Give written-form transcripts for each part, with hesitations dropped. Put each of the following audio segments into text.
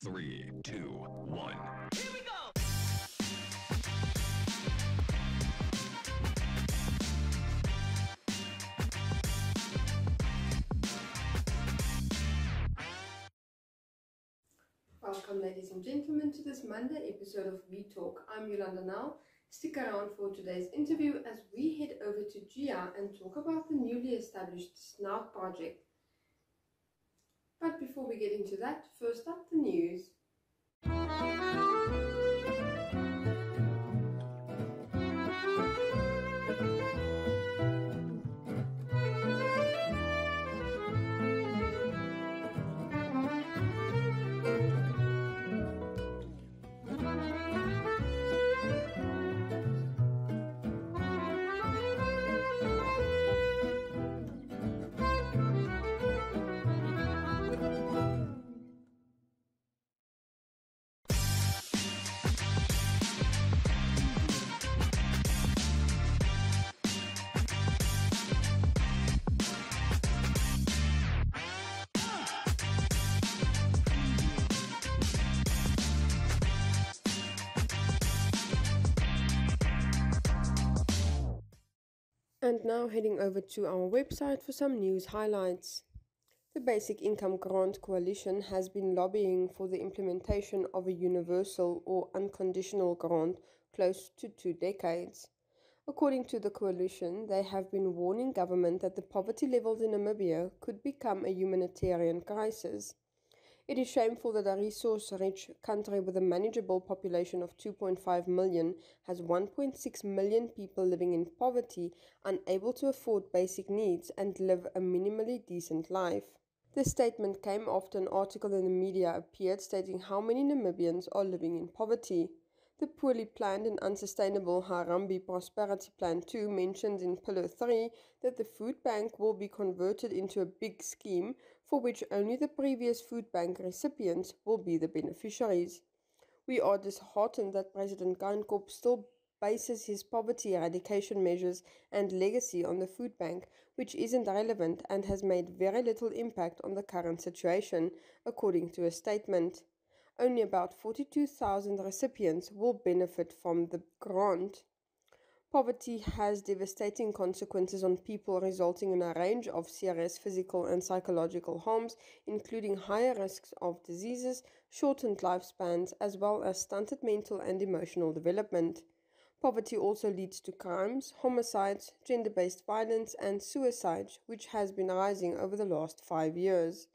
3, 2, 1. Here we go! Welcome, ladies and gentlemen, to this Monday episode of We Talk. I'm Yolanda Nau. Stick around for today's interview as we head over to Gia and talk about the newly established Snout Project. But before we get into that, first up, the news. And now heading over to our website for some news highlights. The Basic Income Grant Coalition has been lobbying for the implementation of a universal or unconditional grant close to 2 decades. According to the coalition, they have been warning government that the poverty levels in Namibia could become a humanitarian crisis. It is shameful that a resource-rich country with a manageable population of 2.5 million has 1.6 million people living in poverty, unable to afford basic needs and live a minimally decent life. This statement came after an article in the media appeared stating how many Namibians are living in poverty. The poorly planned and unsustainable Harambee Prosperity Plan 2 mentions in Pillar 3 that the food bank will be converted into a big scheme for which only the previous food bank recipients will be the beneficiaries. We are disheartened that President Geinkop still bases his poverty eradication measures and legacy on the food bank, which isn't relevant and has made very little impact on the current situation, according to a statement. Only about 42,000 recipients will benefit from the grant. Poverty has devastating consequences on people, resulting in a range of serious physical and psychological harms, including higher risks of diseases, shortened lifespans, as well as stunted mental and emotional development. Poverty also leads to crimes, homicides, gender-based violence, and suicide, which has been rising over the last 5 years.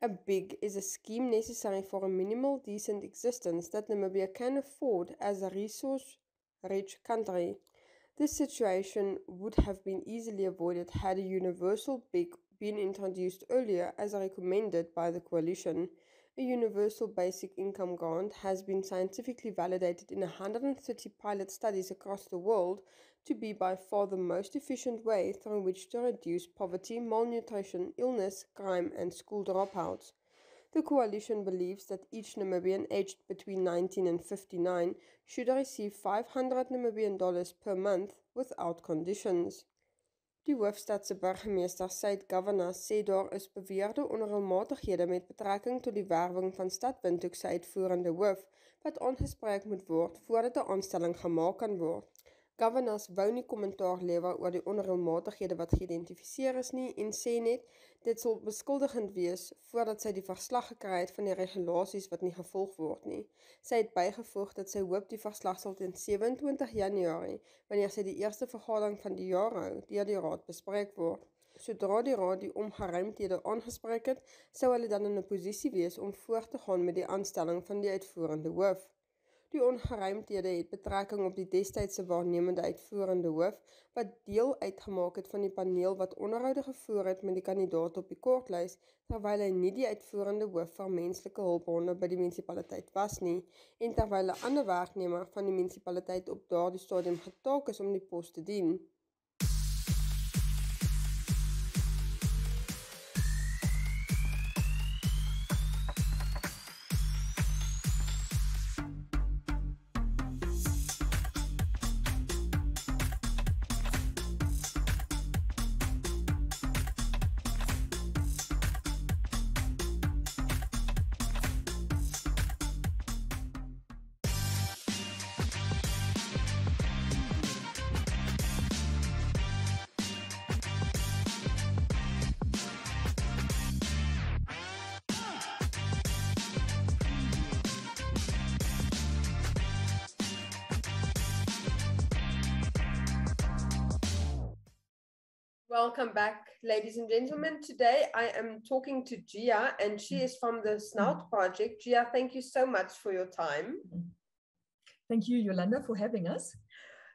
A BIG is a scheme necessary for a minimal decent existence that Namibia can afford as a resource-rich country. This situation would have been easily avoided had a universal BIG been introduced earlier as recommended by the coalition. A universal basic income grant has been scientifically validated in 130 pilot studies across the world to be by far the most efficient way through which to reduce poverty, malnutrition, illness, crime, and school dropouts. The coalition believes that each Namibian aged between 19 and 59 should receive $500 per month without conditions. Die hoofstadse burgemeester Said Governor sê daar is beweerde onreëlmatighede met betrekking tot die werwing van Stad Windhoek se uitvoerende hoof wat aangespreek moet word voordat 'n aanstelling gemaak kan word. Governors wou nie kommentaar lewer oor die onreëlmatighede wat geïdentifiseer is nie en sê net dit sal beskuldigend wees voordat sy die verslag gekry het van die regulasies wat nie gevolg word nie. Sy het bygevoeg dat sy hoop die verslag sal teen 27 Januarie, wanneer sy die eerste vergadering van die jaar hou, deur die raad bespreek word. Sodra die raad die ongeruimthede aangespreek het, sou hulle dan in 'n posisie wees om voort te gaan met die aanstelling van die uitvoerende hoof. Die ongeruimthede het betrekking op die destydse waarnemende uitvoerende hoof, wat deel uitgemaak het van die paneel wat onderhoude gevoer het met die kandidaat op die kortlys, terwyl hy nie die uitvoerende hoof vir menslike hulpbronne by die munisipaliteit was nie, en terwyl 'n ander werknemer van die munisipaliteit op daardie stadium getaak is om die pos te dien. Welcome back, ladies and gentlemen. Today I am talking to Gia, and she is from the Snout Project. Gia, thank you so much for your time. Thank you, Yolanda, for having us.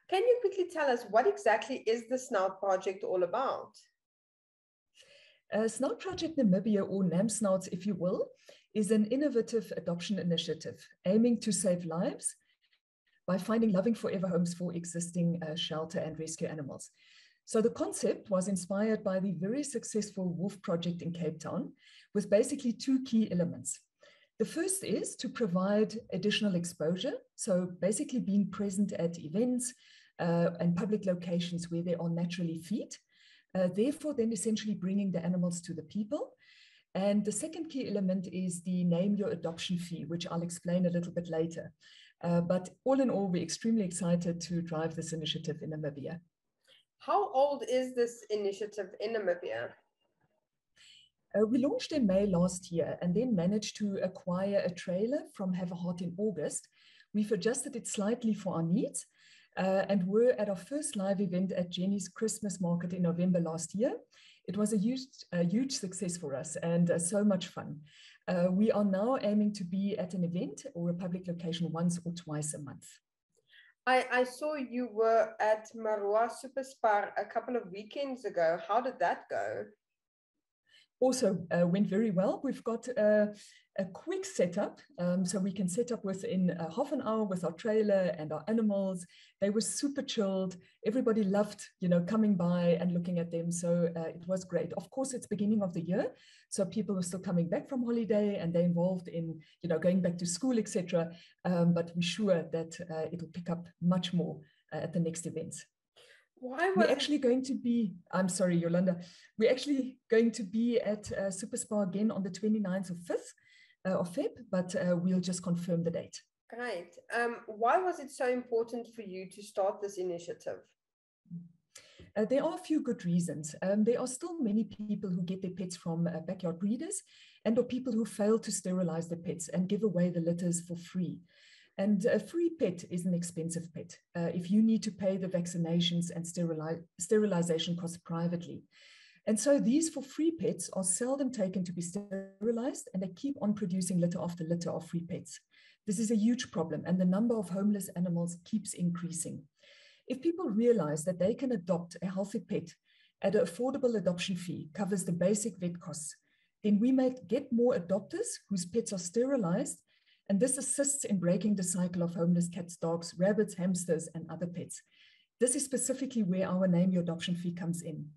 Can you quickly tell us what exactly is the Snout Project all about? Snout Project Namibia, or NAMSNOUTS, if you will, is an innovative adoption initiative aiming to save lives by finding loving forever homes for existing shelter and rescue animals. So the concept was inspired by the very successful Wolf Project in Cape Town, with basically two key elements. The first is to provide additional exposure, so basically being present at events and public locations where there are naturally feet, therefore then essentially bringing the animals to the people. And the second key element is the name your adoption fee, which I'll explain a little bit later. But all in all, we're extremely excited to drive this initiative in Namibia. How old is this initiative in Namibia? We launched in May last year and then managed to acquire a trailer from Have a Heart in August. We've adjusted it slightly for our needs and were at our first live event at Jenny's Christmas market in November last year. It was a huge success for us and so much fun. We are now aiming to be at an event or a public location once or twice a month. I saw you were at Maroa Super Spar a couple of weekends ago. How did that go? Also went very well. We've got a quick setup, so we can set up within half an hour with our trailer and our animals. They were super chilled. Everybody loved, coming by and looking at them. So it was great. Of course, it's beginning of the year, so people are still coming back from holiday and they're involved in, going back to school, etc. But we're sure that it'll pick up much more at the next events. We're actually going to be, I'm sorry, Yolanda, we're actually going to be at Super Spa again on the 29th of 5th of Feb, but we'll just confirm the date. Great. Why was it so important for you to start this initiative? There are a few good reasons. There are still many people who get their pets from backyard breeders and or people who fail to sterilize their pets and give away the litters for free. And a free pet is an expensive pet if you need to pay the vaccinations and sterilization costs privately. And so these for free pets are seldom taken to be sterilized, and they keep on producing litter after litter of free pets. This is a huge problem, and the number of homeless animals keeps increasing. If people realize that they can adopt a healthy pet at an affordable adoption fee, covers the basic vet costs, then we might get more adopters whose pets are sterilized. And this assists in breaking the cycle of homeless cats, dogs, rabbits, hamsters, and other pets. This is specifically where our Name Your Adoption Fee comes in.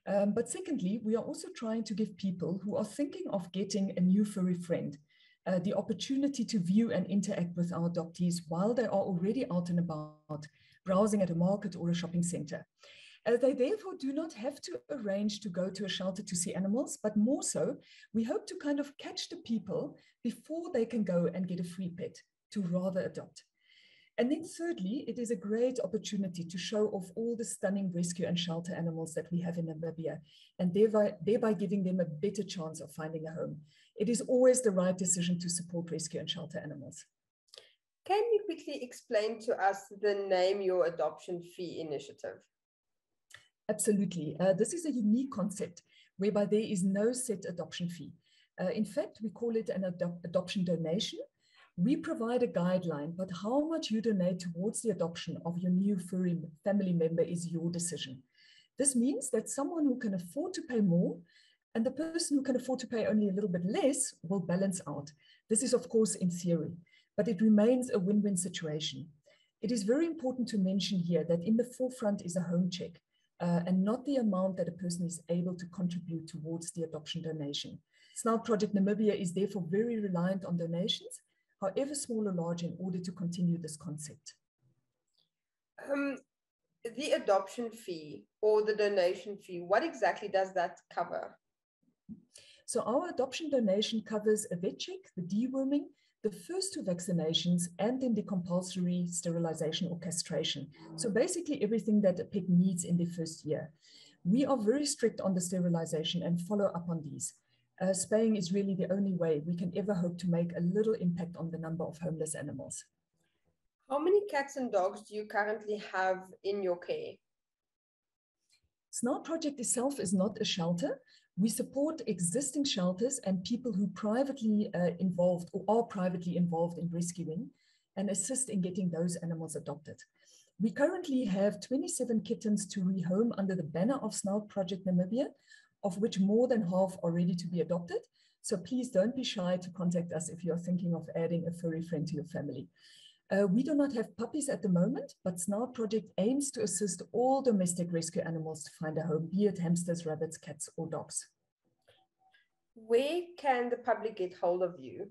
But secondly, we are also trying to give people who are thinking of getting a new furry friend the opportunity to view and interact with our adoptees while they are already out and about, browsing at a market or a shopping center. They therefore do not have to arrange to go to a shelter to see animals, but more so, we hope to kind of catch the people before they can go and get a free pet to rather adopt. And then thirdly, it is a great opportunity to show off all the stunning rescue and shelter animals that we have in Namibia, and thereby giving them a better chance of finding a home. It is always the right decision to support rescue and shelter animals. Can you quickly explain to us the Name Your Adoption Fee initiative? Absolutely. This is a unique concept whereby there is no set adoption fee. In fact, we call it an adoption donation. We provide a guideline, but how much you donate towards the adoption of your new furry family member is your decision. This means that someone who can afford to pay more and the person who can afford to pay only a little bit less will balance out. This is, of course, in theory, but it remains a win-win situation. It is very important to mention here that in the forefront is a home check. And not the amount that a person is able to contribute towards the adoption donation. Snout Project Namibia is therefore very reliant on donations, however small or large, in order to continue this concept. The adoption fee or the donation fee, what exactly does that cover? So our adoption donation covers a vet check, the deworming, the first 2 vaccinations, and then the compulsory sterilization or castration. So basically everything that a pet needs in the first year. We are very strict on the sterilization and follow up on these. Spaying is really the only way we can ever hope to make a little impact on the number of homeless animals. How many cats and dogs do you currently have in your care? Snout Project itself is not a shelter. We support existing shelters and people who privately involved or are privately involved in rescuing and assist in getting those animals adopted. We currently have 27 kittens to rehome under the banner of Snout Project Namibia, of which more than half are ready to be adopted. So please don't be shy to contact us if you're thinking of adding a furry friend to your family. We do not have puppies at the moment, but Snout Project aims to assist all domestic rescue animals to find a home, be it hamsters, rabbits, cats, or dogs. Where can the public get hold of you?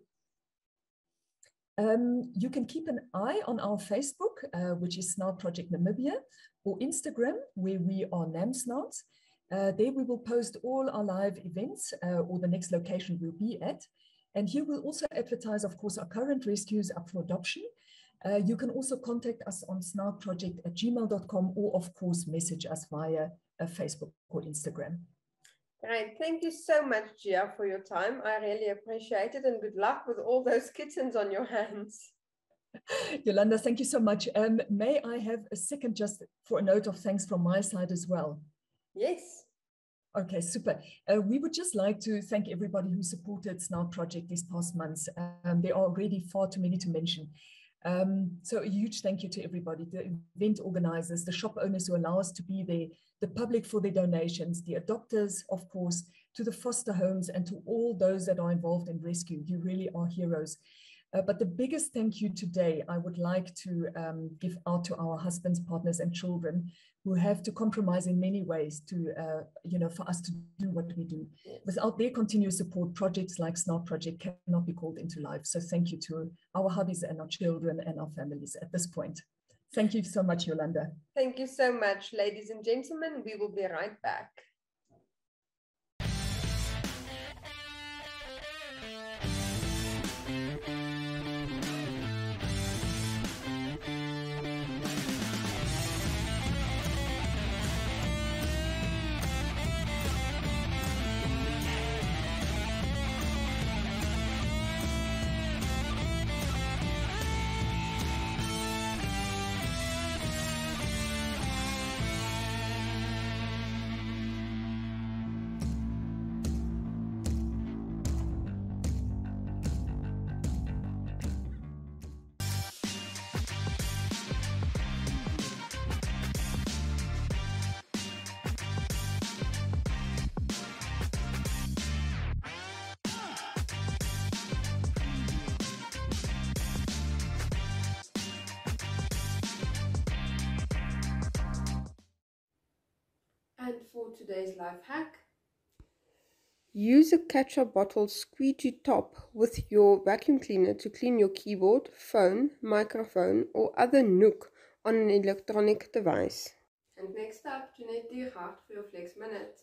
You can keep an eye on our Facebook, which is Snout Project Namibia, or Instagram, where we are NamSnouts. There we will post all our live events or the next location we'll be at. And here we'll also advertise, of course, our current rescues up for adoption. You can also contact us on snoutproject@gmail.com or, of course, message us via Facebook or Instagram. Great. Thank you so much, Gia, for your time. I really appreciate it, and good luck with all those kittens on your hands. Yolanda, thank you so much. May I have a second just for a note of thanks from my side as well? Yes. Okay, super. We would just like to thank everybody who supported Snout Project these past months. There are already far too many to mention. So a huge thank you to everybody, the event organizers, the shop owners who allow us to be there, the public for their donations, the adopters, of course, to the foster homes, and to all those that are involved in rescue. You really are heroes. But the biggest thank you today, I would like to give out to our husbands, partners, and children who have to compromise in many ways to, for us to do what we do. Yes. Without their continuous support, projects like Snout Project cannot be called into life. So thank you to our hubbies and our children and our families at this point. Thank you so much, Yolanda. Thank you so much, ladies and gentlemen. We will be right back. And for today's life hack, use a ketchup bottle squeegee top with your vacuum cleaner to clean your keyboard, phone, microphone, or other nook on an electronic device. And next up, Jeanette Diergaard for your Flex Minute.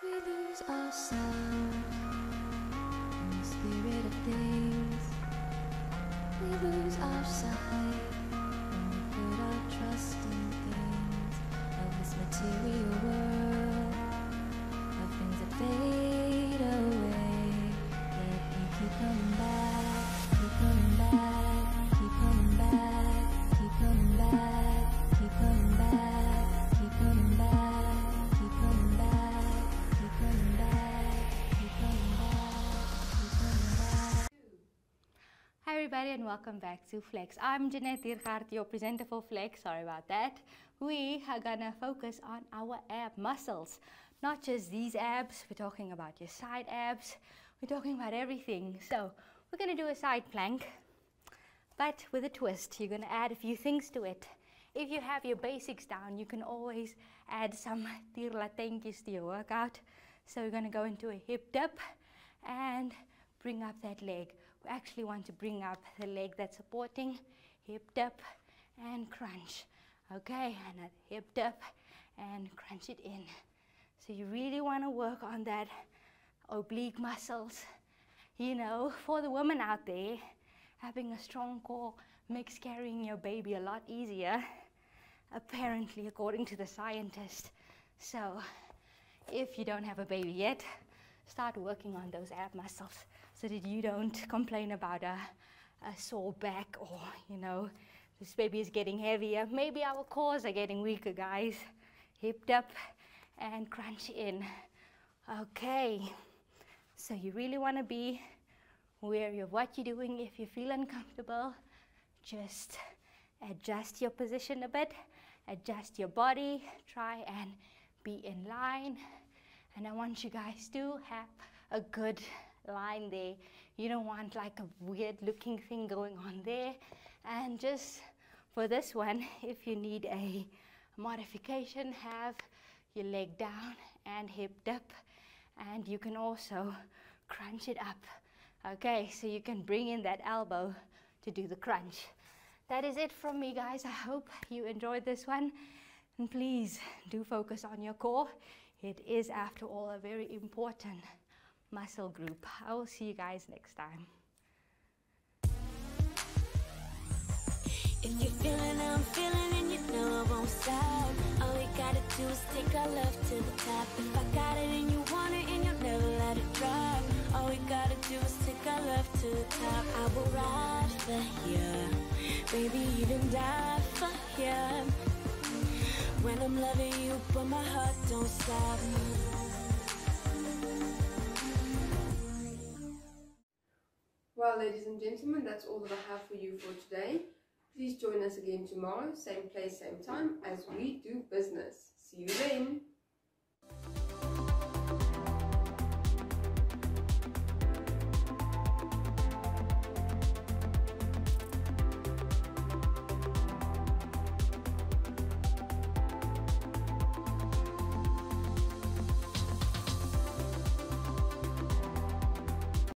We lose ourselves in the spirit of things. We lose our sight when we put our trust in things of this material world, of things that fade away. Yet we keep coming back, keep coming back, keep coming back, keep coming back, keep coming back, keep coming back. Hi everybody and welcome back to Flex. I'm Jeanette Diergaard, your presenter for Flex. Sorry about that. We are gonna focus on our ab muscles. Not just these abs, we're talking about your side abs. We're talking about everything. So we're gonna do a side plank, but with a twist. You're gonna add a few things to it. If you have your basics down, you can always add some tierlatentjies to your workout. So we're gonna go into a hip dip and bring up that leg. We actually want to bring up the leg that's supporting, hip dip and crunch. Okay, and a hip dip and crunch it in. So you really want to work on that oblique muscles. You know, for the women out there, having a strong core makes carrying your baby a lot easier, apparently, according to the scientist. So if you don't have a baby yet, start working on those ab muscles so that you don't complain about a sore back, or, you know, this baby is getting heavier. Maybe our cores are getting weaker, guys. Hipped up and crunch in. Okay, so you really want to be wary of what you're doing. If you feel uncomfortable, just adjust your position a bit, adjust your body, try and be in line. And I want you guys to have a good line there. You don't want like a weird looking thing going on there. And just for this one, if you need a modification, have your leg down and hipped up, and you can also crunch it up. Okay, so you can bring in that elbow to do the crunch. That is it from me, guys. I hope you enjoyed this one, and please do focus on your core. It is, after all, a very important muscle group. I will see you guys next time. If you're feeling how I'm feeling, and you know I won't stop. All we gotta do is take our love to the top. If I got it and you want it, and you'll never let it drop. All we gotta do is take our love to the top. I will ride for you, baby, even die for you. When I'm loving you, but my heart don't stop. Well, ladies and gentlemen, that's all that I have for you for today. Please join us again tomorrow, same place, same time, as we do business. See you then.